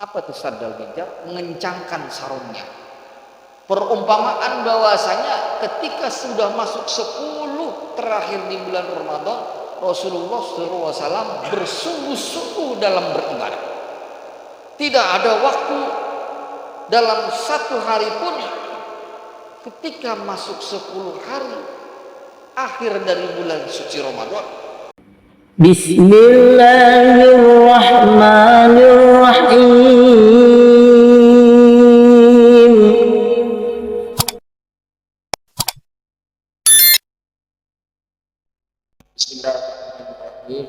Apa itu saddal mijar? Mengencangkan sarungnya. Perumpamaan bahwasanya ketika sudah masuk 10 terakhir di bulan Ramadan, Rasulullah SAW bersungguh-sungguh dalam beribadah. Tidak ada waktu dalam satu hari pun ketika masuk 10 hari akhir dari bulan suci Ramadan. Bismillahirrahmanirrahim. Bismillahirrahmanirrahim.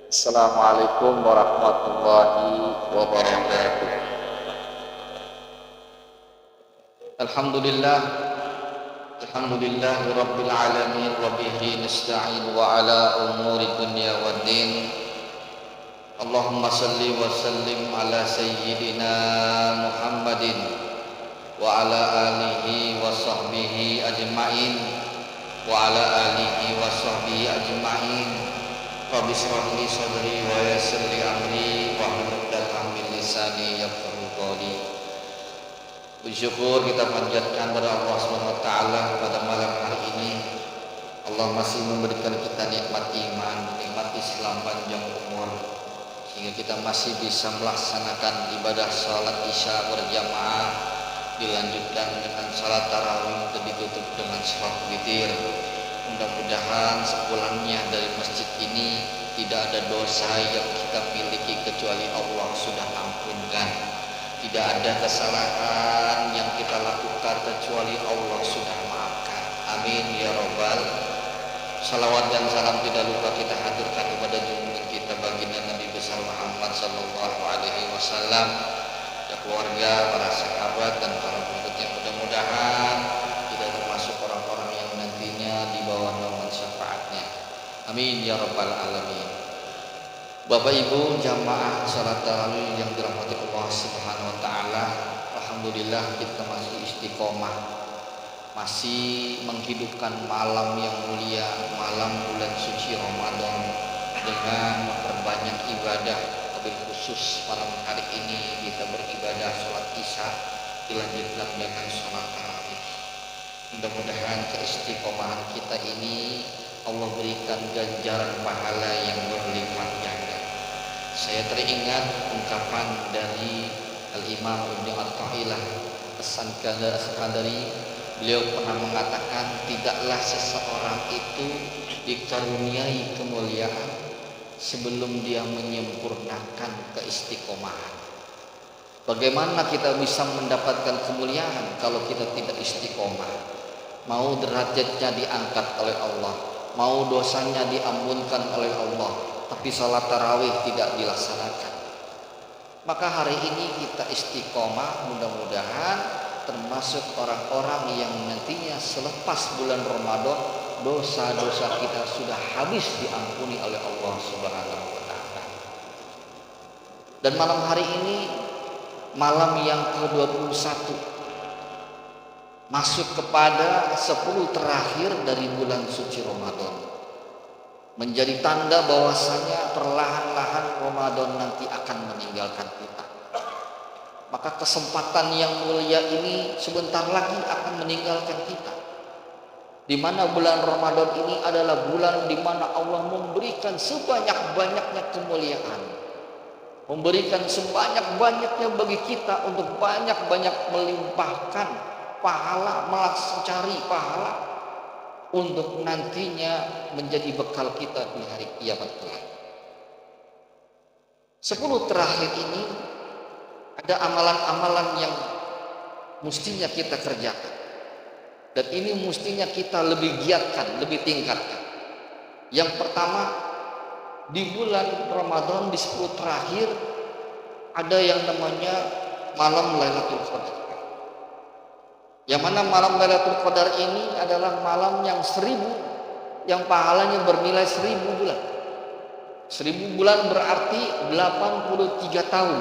Assalamualaikum warahmatullahi wabarakatuh. Alhamdulillah Rabbil alamin wa bihi nasta'in wa ala umuri dunya waddin. Allahumma salli wa sallim ala sayyidina Muhammadin wa ala alihi wa sahbihi ajma'in wa ala alihi wa sahbihi ajma'in. Rabbi shrah li sadri wa yassir li amri wahlul 'uqdatam min lisani yafqahu qawli. Bersyukur kita panjatkan kepada Allah Subhanahu wa taala pada malam hari ini. Allah masih memberikan kita nikmat iman, nikmat Islam panjang umur, sehingga kita masih bisa melaksanakan ibadah salat Isya berjamaah, dilanjutkan dengan salat tarawih dan ditutup dengan salat witir. Mudah-mudahan sepulangnya dari masjid ini tidak ada dosa yang kita miliki kecuali Allah sudah ampunkan. Tidak ada kesalahan yang kita lakukan kecuali Allah sudah maafkan. Amin ya robbal. Salawat dan salam tidak lupa kita haturkan kepada junjungan kita baginda Nabi besar Muhammad sallallahu alaihi wasallam, keluarga, para sahabat dan para pengikutnya. Mudah-mudahan tidak termasuk orang-orang yang nantinya di bawah naungan syafaatnya. Amin ya rabbal alamin. Bapak Ibu jamaah salat tarawih yang dirahmati Allah Subhanahu wa taala, alhamdulillah kita masih istiqomah, masih menghidupkan malam yang mulia, malam bulan suci Ramadan, dengan memperbanyak ibadah. Lebih khusus malam hari ini kita beribadah salat Isya dilanjutkan dengan salat tarawih. Mudah-mudahan keistiqomahan kita ini Allah berikan ganjaran pahala yang berlipat ganda. Saya teringat ungkapan dari Al-Imam Ibnu Athaillah As-Sakandari. Beliau pernah mengatakan, tidaklah seseorang itu dikaruniai kemuliaan sebelum dia menyempurnakan keistiqomahan. Bagaimana kita bisa mendapatkan kemuliaan kalau kita tidak istiqomah? Mau derajatnya diangkat oleh Allah, mau dosanya diampunkan oleh Allah, tapi salat tarawih tidak dilaksanakan. Maka hari ini kita istiqomah, mudah-mudahan termasuk orang-orang yang nantinya selepas bulan Ramadan dosa-dosa kita sudah habis diampuni oleh Allah Subhanahu wa taala. Dan malam hari ini malam yang ke-21, masuk kepada 10 terakhir dari bulan suci Ramadan, menjadi tanda bahwasanya perlahan-lahan Ramadan nanti akan meninggalkan kita. Maka kesempatan yang mulia ini sebentar lagi akan meninggalkan kita, di mana bulan Ramadan ini adalah bulan di mana Allah memberikan sebanyak-banyaknya kemuliaan, memberikan sebanyak-banyaknya bagi kita untuk banyak-banyak melimpahkan pahala, mencari pahala untuk nantinya menjadi bekal kita di hari kiamat kelak. 10 terakhir ini ada amalan-amalan yang mestinya kita kerjakan, dan ini mestinya kita lebih giatkan, lebih tingkatkan. Yang pertama, di bulan Ramadan di 10 terakhir ada yang namanya malam Lailatul Qadar. Yang mana malam Lailatul Qadar ini adalah malam yang 1000, yang pahalanya bernilai 1000 bulan. 1000 bulan berarti 83 tahun.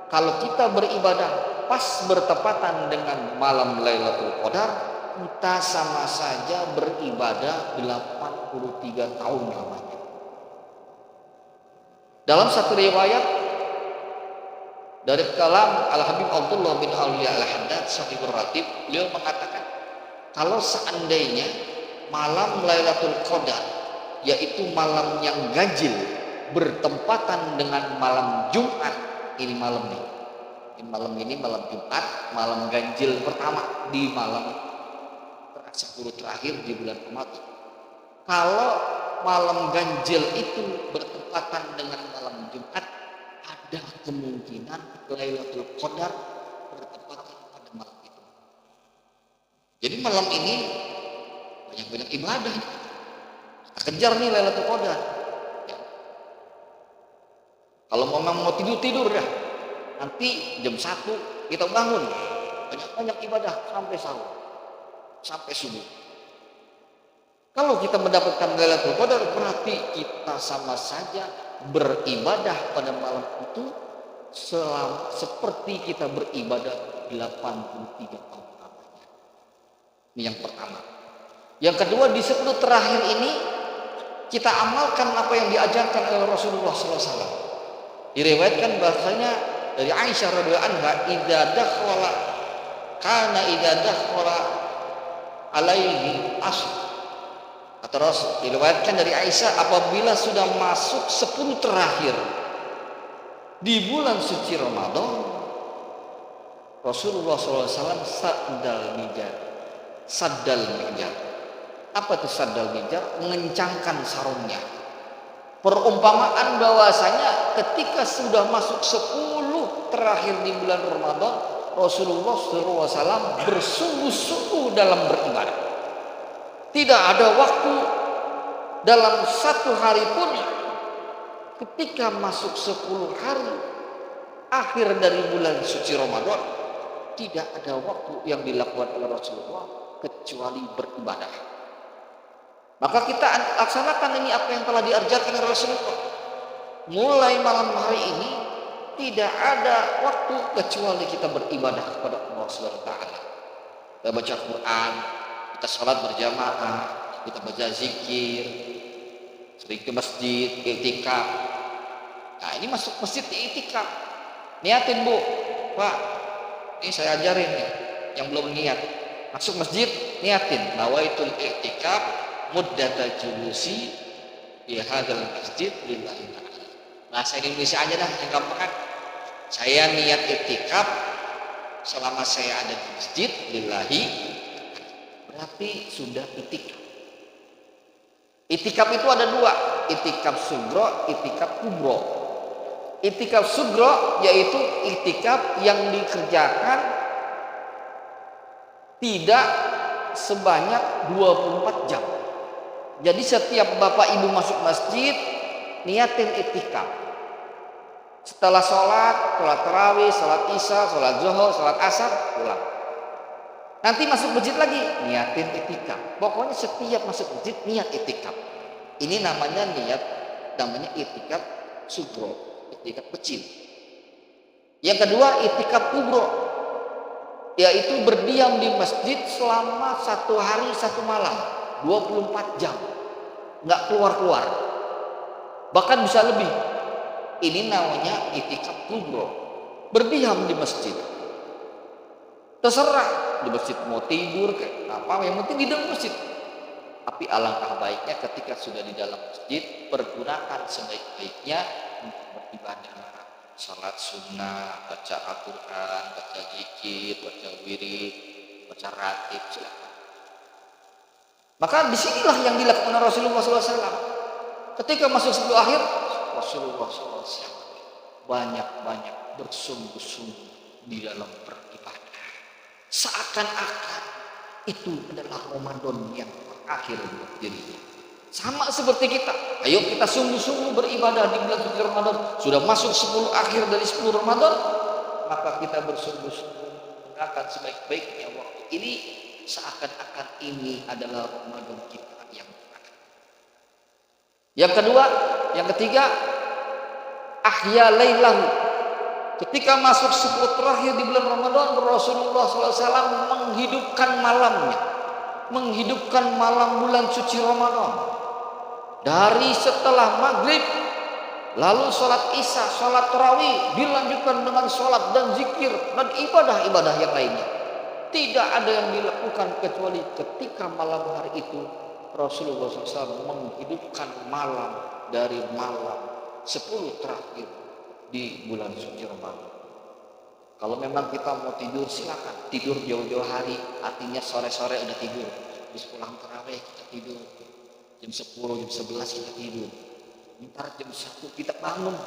Kalau kita beribadah pas bertepatan dengan malam Lailatul Qadar, kita sama saja beribadah 83 tahun lamanya. Dalam satu riwayat Dari kalam Al-Habib Abdullah bin Aulia Al-Haddad Sahibur Ratib, beliau mengatakan kalau seandainya malam Lailatul Qadar, yaitu malam yang ganjil, bertempatan dengan malam Jumat, ini malam nih. Ini malam Jumat, malam ganjil pertama di malam 10 terakhir di bulan Ramadan. Kalau malam ganjil itu bertepatan dengan malam Jumat, ada kemungkinan Lailatul Qadar bertepatan pada malam itu. Jadi malam ini banyak-banyak ibadah. Kita kejar nih Lailatul Qadar. Ya. Kalau memang mau tidur ya. Nanti jam 1 kita bangun. Banyak-banyak ibadah sampai sahur. Sampai subuh. Kalau kita mendapatkan Lailatul Qadar, berarti kita sama saja beribadah pada malam itu seperti kita beribadah 83 tahun lamanya. Ini yang pertama. Yang kedua, di 10 terakhir ini kita amalkan apa yang diajarkan oleh Rasulullah SAW. Diriwayatkan bahasanya dari Aisyah radhiyallahu anha, idza dakhala alaihi asr. Terus diriwayatkan dari Aisyah, apabila sudah masuk 10 terakhir di bulan suci Ramadan, Rasulullah SAW saddal mijar. Apa itu saddal mijar? Mengencangkan sarungnya. Perumpamaan bahwasanya ketika sudah masuk 10 terakhir di bulan Ramadan, Rasulullah SAW bersungguh-sungguh dalam beribadah. Tidak ada waktu dalam satu hari pun ketika masuk 10 hari akhir dari bulan suci Ramadan, tidak ada waktu yang dilakukan oleh Rasulullah kecuali beribadah. Maka kita laksanakan ini apa yang telah diajarkan oleh Rasulullah. Mulai malam hari ini tidak ada waktu kecuali kita beribadah kepada Allah Subhanahu wa taala. Kita baca Quran, kita sholat berjamaah, kita baca zikir, sering ke masjid, iktikaf. Nah, ini masuk masjid di iktikaf. Niatin Bu, Pak, ini saya ajarin nih, yang belum niat. Masuk masjid, niatin, nawaitul iktikaf muddata julusi di hadzal masjid lillahi ta'ala. Bahasa Indonesia aja dah, yang gampang kan. Saya niat iktikaf selama saya ada di masjid lillahi, berarti sudah itikaf. Itikaf itu ada dua, itikaf sugro, itikaf kubro. Itikaf sugro yaitu itikaf yang dikerjakan tidak sebanyak 24 jam. Jadi setiap bapak ibu masuk masjid, niatin itikaf. Setelah sholat tarawih, sholat isya, sholat zuhur, sholat asar, pulang. Nanti masuk masjid lagi, niatin itikaf. Pokoknya setiap masuk masjid niat itikaf. Ini namanya itikaf sugro, itikaf kecil. Yang kedua itikaf kubro, yaitu berdiam di masjid selama 1 hari 1 malam, 24 jam, nggak keluar-keluar, bahkan bisa lebih. Ini namanya itikaf kubro, berdiam di masjid. Terserah di masjid mau tidur kayak apa, yang penting di dalam masjid. Tapi alangkah baiknya ketika sudah di dalam masjid, pergunakan sebaik-baiknya untuk beribadah, salat sunnah, baca Al-Quran, baca zikir, baca wirid, baca ratib, silakan. Maka disinilah yang dilakukan Rasulullah SAW. Ketika masuk 10 akhir, Rasulullah SAW banyak-banyak bersungguh-sungguh di dalam beribadah. Seakan-akan itu adalah Ramadan yang terakhir buat dirinya. Sama seperti kita. Ayo kita sungguh-sungguh beribadah di bulan suci Ramadan. Sudah masuk 10 akhir dari 10 Ramadan, maka kita bersungguh-sungguh menggunakan sebaik-baiknya waktu ini, seakan-akan ini adalah Ramadan kita yang terakhir. Yang kedua, yang ketiga, ahya lailahu. Ketika masuk 10 terakhir di bulan Ramadan, Rasulullah SAW menghidupkan malamnya, menghidupkan malam bulan suci Ramadan. Dari setelah maghrib Lalu sholat isya, sholat tarawih dilanjutkan dengan sholat dan zikir dan ibadah-ibadah yang lainnya. Tidak ada yang dilakukan kecuali ketika malam hari itu Rasulullah SAW menghidupkan malam dari malam 10 terakhir di bulan suci Ramadan. Kalau memang kita mau tidur silakan tidur jauh-jauh hari, artinya sore-sore udah tidur. Habis pulang tarawih kita tidur. Jam 10, jam 11 kita tidur. Ntar jam 1 kita bangun.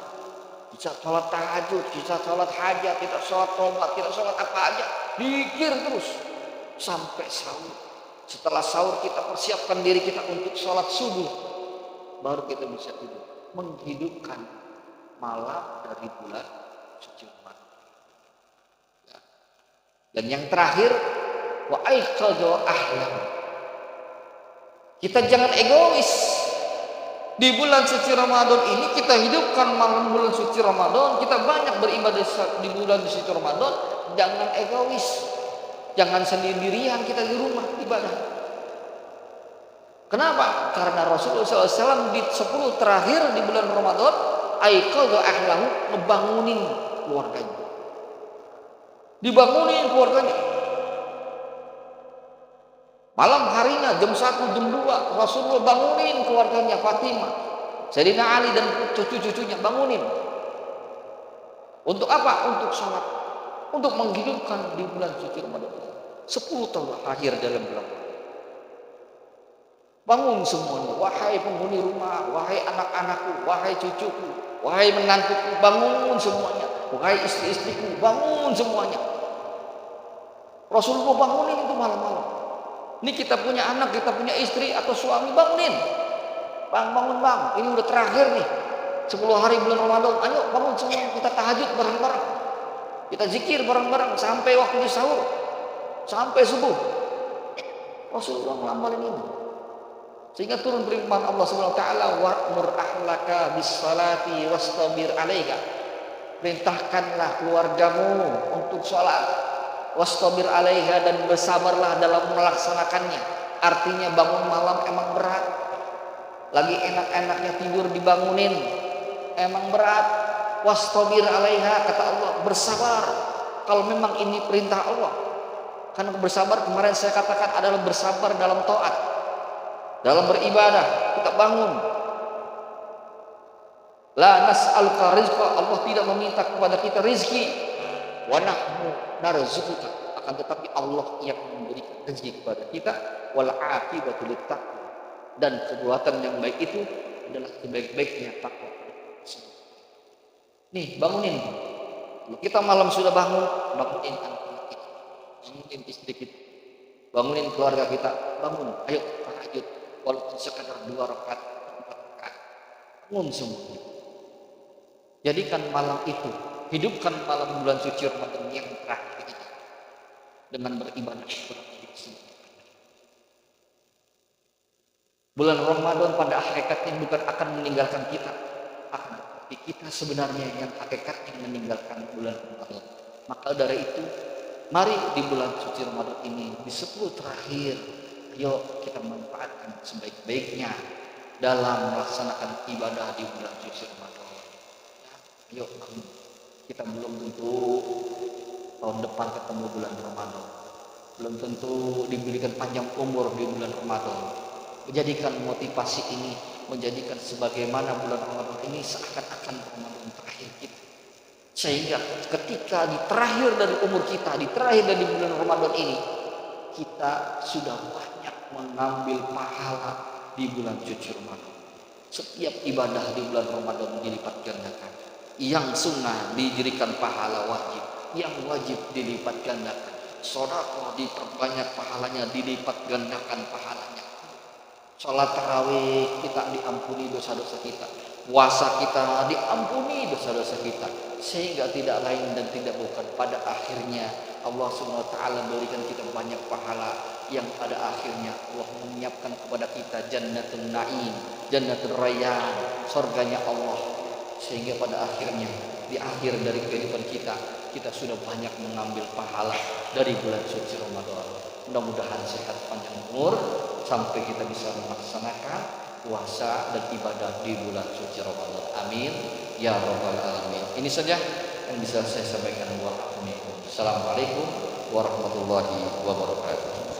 Bisa sholat tahajud, bisa sholat hajat, kita sholat tobat, kita sholat apa aja. Dikir terus sampai sahur. Setelah sahur kita persiapkan diri kita untuk sholat subuh. Baru kita bisa tidur. Menghidupkan malam dari bulan suci Ramadan. Ya. Dan yang terakhir, wa aiqadha ahlam. Kita jangan egois. Di bulan suci Ramadan ini kita hidupkan malam bulan suci Ramadan, kita banyak beribadah di bulan suci Ramadan. Jangan egois, jangan sendirian kita di rumah ibadah. Kenapa? Karena Rasulullah SAW di 10 terakhir di bulan Ramadan, aiqadha ahlahu, ngebangunin keluarganya. Dibangunin keluarganya. Malam harinya jam 1, jam 2 Rasulullah bangunin keluarganya, Fatimah, Sayyidina Ali dan cucu-cucunya bangunin. Untuk apa? Untuk sholat, untuk menghidupkan di bulan suci Ramadan 10 tahun akhir dalam bulan. Bangun semuanya, wahai penghuni rumah, wahai anak-anakku, wahai cucuku, wahai menantuku, bangun semuanya, wahai istri-istriku, bangun semuanya. Rasulullah bangunin itu malam-malam. Ini kita punya anak, kita punya istri atau suami, bangunin. Bang, bangun bang, ini udah terakhir nih 10 hari bulan Ramadan. Ayo bangun semua, kita tahajud bareng-bareng, kita zikir bareng-bareng sampai waktunya sahur, sampai subuh. Rasulullah ngelambalin ini. Sehingga turun firman Allah Subhanahu wa taala, wa'mur ahlaka bis-salati wastabir 'alaiha. Perintahkanlah keluargamu untuk sholat, wastabir 'alaiha, dan bersabarlah dalam melaksanakannya. Artinya bangun malam emang berat. Lagi enak-enaknya tidur dibangunin, emang berat. Wastabir 'alaiha, kata Allah, bersabar. Kalau memang ini perintah Allah. Karena bersabar kemarin saya katakan adalah bersabar dalam taat, dalam beribadah. Kita bangun. La nas'aluka rizqa, Allah tidak meminta kepada kita rizki. Wa nahnu narzuquka, akan tetapi Allah yang memberikan rezeki kepada kita. Wal aqibatu littaqwa, dan perbuatan yang baik itu adalah sebaik-baiknya takwa. Nih, bangunin. Kalau kita malam sudah bangun, bangunin anak-anak kita, bangunin istri kita, bangunin keluarga kita, bangun, ayo tahajud, walaupun sekadar 2 rakaat, 4 rakaat, bangun semuanya. Jadikan malam itu, hidupkan malam bulan suci Ramadan yang terakhir ini dengan beribadah. Bulan Ramadan pada hakikatnya bukan akan meninggalkan kita, akan tetapi kita sebenarnya yang hakikatnya meninggalkan bulan Ramadan. Maka dari itu, mari di bulan suci Ramadan ini, di 10 terakhir, ayo kita manfaatkan sebaik-baiknya dalam melaksanakan ibadah di bulan suci Ramadan. Yuk, kita belum tentu tahun depan ketemu bulan Ramadan, belum tentu diberikan panjang umur di bulan Ramadan. Menjadikan motivasi ini, menjadikan sebagaimana bulan Ramadan ini seakan-akan Ramadan terakhir kita. Sehingga ketika di terakhir dari umur kita, di terakhir dari bulan Ramadan ini, kita sudah banyak mengambil pahala di bulan suci Ramadan. Setiap ibadah di bulan Ramadan dilipat gandakan. Yang sunnah diberikan pahala wajib, yang wajib dilipat gandakan. Sedekah diperbanyak pahalanya, dilipat gandakan pahalanya. Sholat tarawih kita diampuni dosa-dosa kita, puasa kita diampuni dosa-dosa kita, sehingga tidak lain dan tidak bukan pada akhirnya Allah Subhanahu wa taala berikan kita banyak pahala yang pada akhirnya Allah menyiapkan kepada kita jannatul naim, jannatul rayyan, surganya Allah. Sehingga pada akhirnya di akhir dari kehidupan kita, kita sudah banyak mengambil pahala dari bulan suci Ramadan. Mudah-mudahan sehat panjang umur sampai kita bisa melaksanakan puasa dan ibadah di bulan suci Ramadan. Amin ya rabbal alamin. Ini saja yang bisa saya sampaikan buat aku. Assalamualaikum warahmatullahi wabarakatuh.